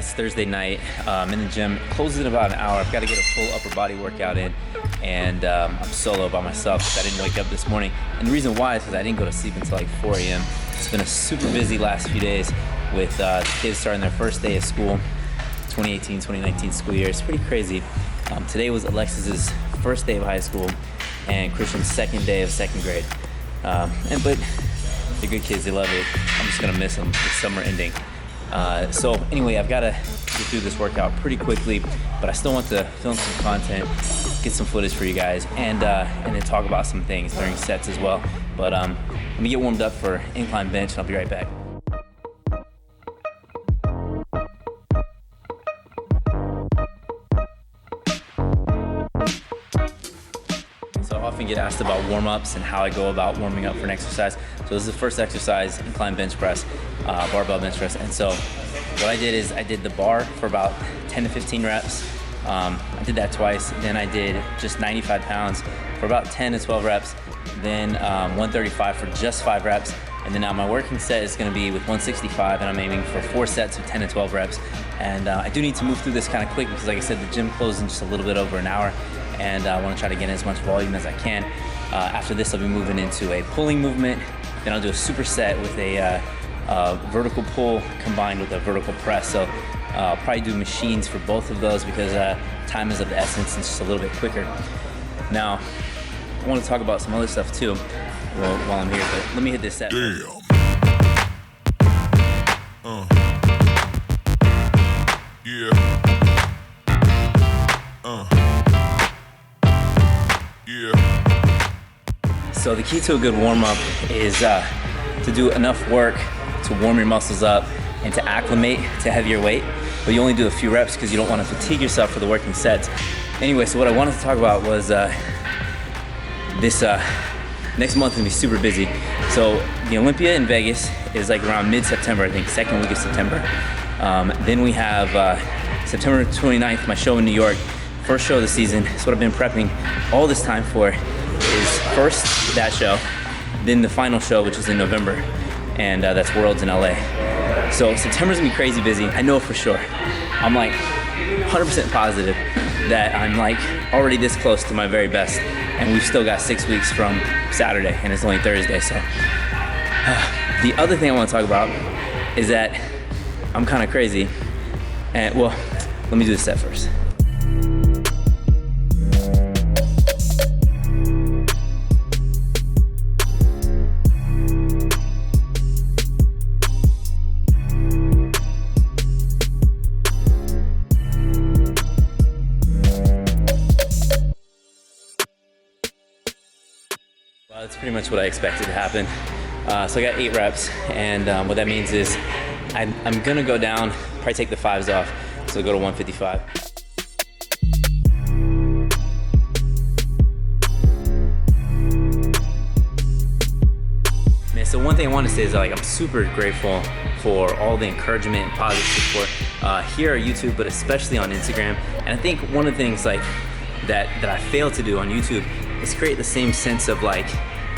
guys, Thursday night. I'm in the gym, closes in about an hour. I've got to get a full upper body workout in, and I'm solo by myself because I didn't wake up this morning. And the reason why is because I didn't go to sleep until like 4 a.m. It's been a super busy last few days with the kids starting their first day of school, 2018-2019 school year. It's pretty crazy. Today was Alexis's first day of high school and Christian's second day of second grade. But they're good kids, they love it. I'm just gonna miss them. It's summer ending. So anyway, I've gotta get through this workout pretty quickly, but I still want to film some content, get some footage for you guys, and then talk about some things during sets as well. But let me get warmed up for incline bench and I'll be right back. So I often get asked about warm-ups and how I go about warming up for an exercise. So this is the first exercise, incline bench press, barbell bench press. And so what I did is I did the bar for about 10 to 15 reps. I did that twice. Then I did just 95 pounds for about 10 to 12 reps. Then 135 for just 5 reps. And then now my working set is gonna be with 165, and I'm aiming for 4 sets of 10 to 12 reps. And I do need to move through this kind of quick because, like I said, the gym closed in just a little bit over an hour, and I wanna try to get in as much volume as I can. After this, I'll be moving into a pulling movement. Then I'll do a superset with a vertical pull combined with a vertical press. So I'll probably do machines for both of those because time is of the essence and it's just a little bit quicker. Now, I want to talk about some other stuff too while I'm here, but let me hit this set. Damn. Yeah. Yeah. So the key to a good warm-up is to do enough work to warm your muscles up and to acclimate to heavier weight, but you only do a few reps because you don't want to fatigue yourself for the working sets. Anyway, so what I wanted to talk about was this next month is gonna be super busy. So the Olympia in Vegas is like around mid-September, I think, second week of September. Then we have September 29th, my show in New York, first show of the season. It's what I've been prepping all this time for, is first that show, then the final show, which is in November, and that's Worlds in LA. So September's gonna be crazy busy. I know for sure. I'm like 100% positive that I'm like already this close to my very best, and we've still got 6 weeks from Saturday, and it's only Thursday. So the other thing I want to talk about is that I'm kind of crazy, and well, let me do the set first. That's pretty much what I expected to happen. So I got 8 reps, and what that means is I'm gonna go down, probably take the 5s off, so go to 155. Man, so one thing I want to say is like I'm super grateful for all the encouragement and positive support here on YouTube, but especially on Instagram. And I think one of the things like that I failed to do on YouTube is create the same sense of like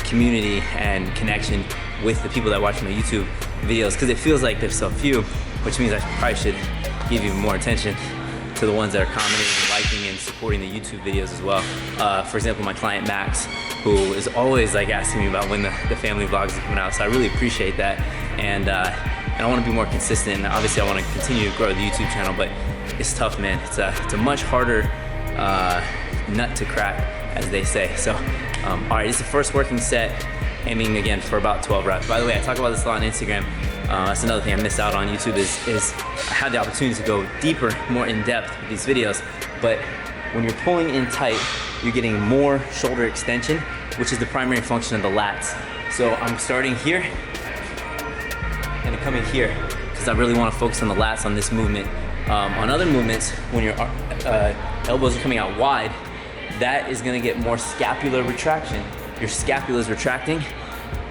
community and connection with the people that watch my YouTube videos, because it feels like there's so few, which means I probably should give even more attention to the ones that are commenting and liking and supporting the YouTube videos as well. For example, my client Max, who is always like asking me about when the family vlogs are coming out, so I really appreciate that, and I want to be more consistent, and obviously I want to continue to grow the YouTube channel, but it's tough, man. It's a much harder nut to crack, as they say. So all right, this is the first working set, aiming again for about 12 reps. By the way, I talk about this a lot on Instagram. That's another thing I missed out on YouTube is I had the opportunity to go deeper, more in depth with these videos, but when you're pulling in tight, you're getting more shoulder extension, which is the primary function of the lats. So I'm starting here and coming here because I really want to focus on the lats on this movement. On other movements, when your elbows are coming out wide, that is gonna get more scapular retraction. Your scapula is retracting.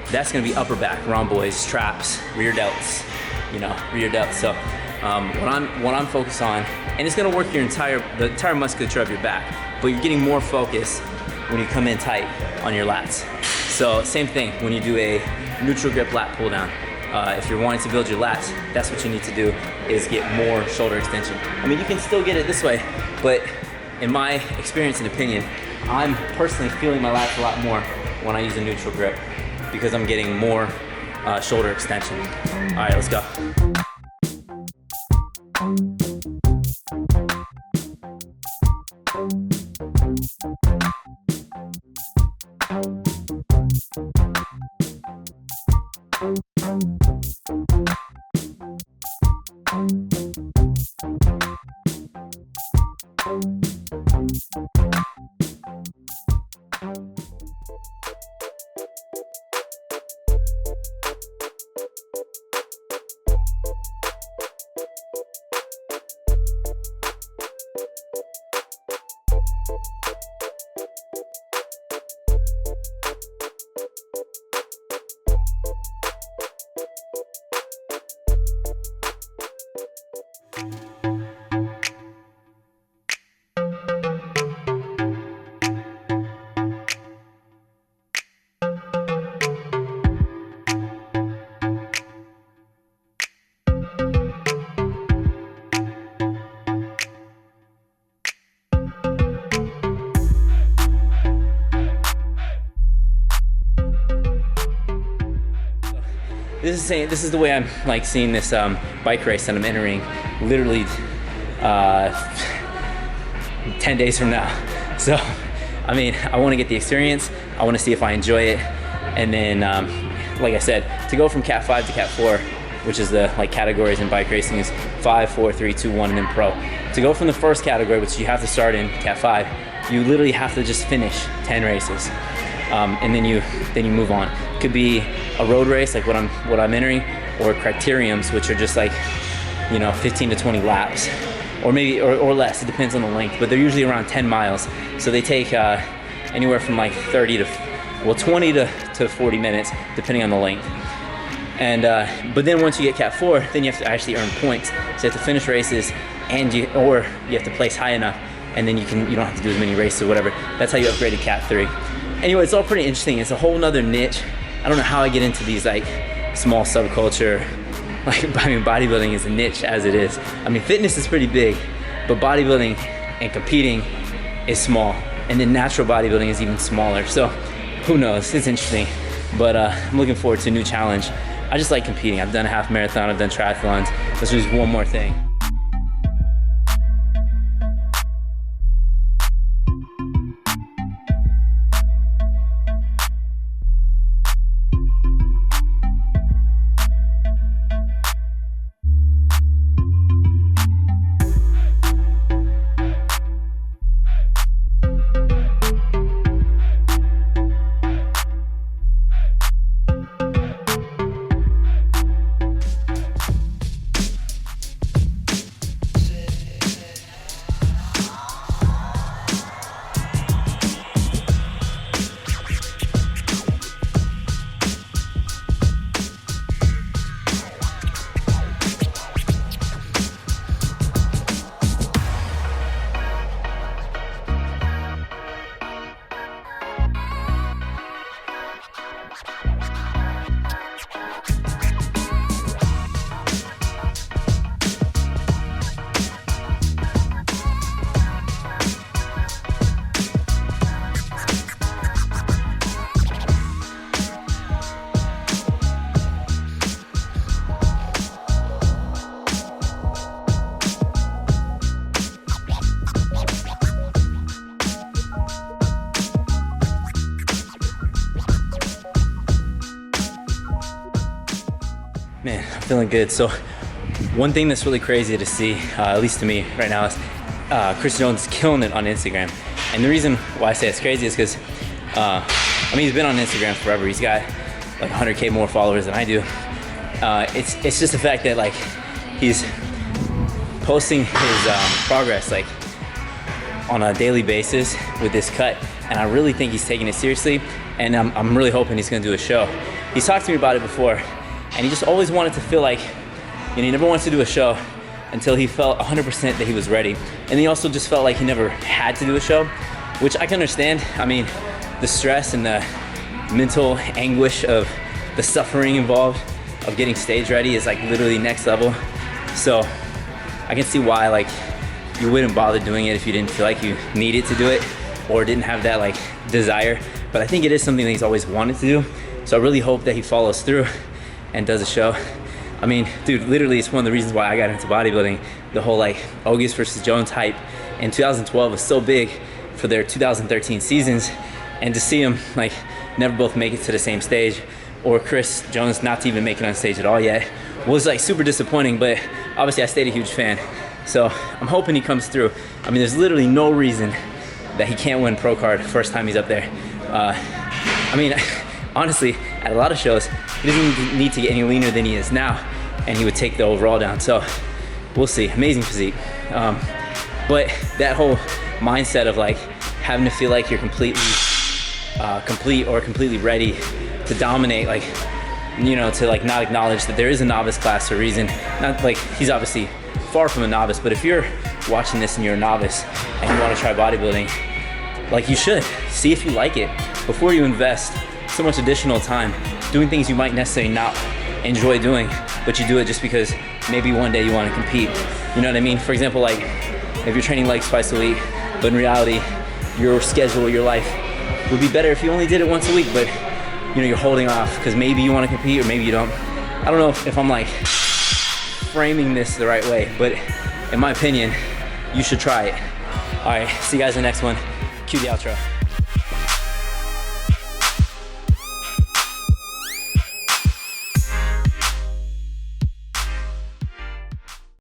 That's gonna be upper back, rhomboids, traps, rear delts, rear delts. So what I'm focused on, and it's gonna work the entire musculature of your back, but you're getting more focus when you come in tight on your lats. So same thing when you do a neutral grip lat pull down. if you're wanting to build your lats, that's what you need to do, is get more shoulder extension. I mean, you can still get it this way, but in my experience and opinion, I'm personally feeling my lats a lot more when I use a neutral grip because I'm getting more shoulder extension. All right, let's go. This is the way I'm like seeing this bike race that I'm entering literally 10 days from now. So, I mean, I want to get the experience. I want to see if I enjoy it. And then, like I said, to go from Cat 5 to Cat 4, which is the like categories in bike racing, is 5, 4, 3, 2, 1, and then Pro. To go from the first category, which you have to start in Cat 5, you literally have to just finish 10 races. And then you move on. It could be a road race like what I'm entering, or criteriums, which are just like, you know, 15 to 20 laps, or maybe or less. It depends on the length, but they're usually around 10 miles. So they take anywhere from like 20 to 40 minutes, depending on the length. And but then once you get Cat 4, then you have to actually earn points. So you have to finish races, and you have to place high enough, and then you don't have to do as many races or whatever. That's how you upgrade to Cat 3. Anyway, it's all pretty interesting. It's a whole nother niche. I don't know how I get into these like small subculture. Like, I mean, bodybuilding is a niche as it is. I mean, fitness is pretty big, but bodybuilding and competing is small. And then natural bodybuilding is even smaller. So who knows? It's interesting. But I'm looking forward to a new challenge. I just like competing. I've done a half marathon, I've done triathlons. Let's do one more thing. Man, I'm feeling good. So one thing that's really crazy to see, at least to me right now, is Chris Jones is killing it on Instagram. And the reason why I say it's crazy is because, I mean, he's been on Instagram forever. He's got like 100K more followers than I do. It's just the fact that like he's posting his progress like on a daily basis with this cut, and I really think he's taking it seriously, and I'm really hoping he's gonna do a show. He's talked to me about it before, and he just always wanted to feel like, you know, he never wants to do a show until he felt 100% that he was ready. And he also just felt like he never had to do a show, which I can understand. I mean, the stress and the mental anguish of the suffering involved of getting stage ready is like literally next level. So I can see why like you wouldn't bother doing it if you didn't feel like you needed to do it or didn't have that like desire. But I think it is something that he's always wanted to do. So I really hope that he follows through and does a show. I mean, dude, literally it's one of the reasons why I got into bodybuilding. The whole like August versus Jones hype in 2012 was so big for their 2013 seasons, and to see them like never both make it to the same stage, or Chris Jones not to even make it on stage at all yet, was like super disappointing. But obviously I stayed a huge fan, so I'm hoping he comes through. I mean, there's literally no reason that he can't win pro card first time he's up there. I mean, honestly, at a lot of shows he doesn't even need to get any leaner than he is now, and he would take the overall down. So we'll see. Amazing physique. But that whole mindset of like having to feel like you're completely complete or completely ready to dominate, like, you know, to like not acknowledge that there is a novice class for a reason. Not like he's obviously far from a novice, but if you're watching this and you're a novice and you want to try bodybuilding, like you should see if you like it before you invest so much additional time doing things you might necessarily not enjoy doing, but you do it just because maybe one day you want to compete. You know what I mean? For example, like if you're training legs twice a week, but in reality, your schedule, your life would be better if you only did it once a week, but you know, you're holding off because maybe you want to compete or maybe you don't. I don't know if I'm like framing this the right way, but in my opinion, you should try it. All right, see you guys in the next one. Cue the outro.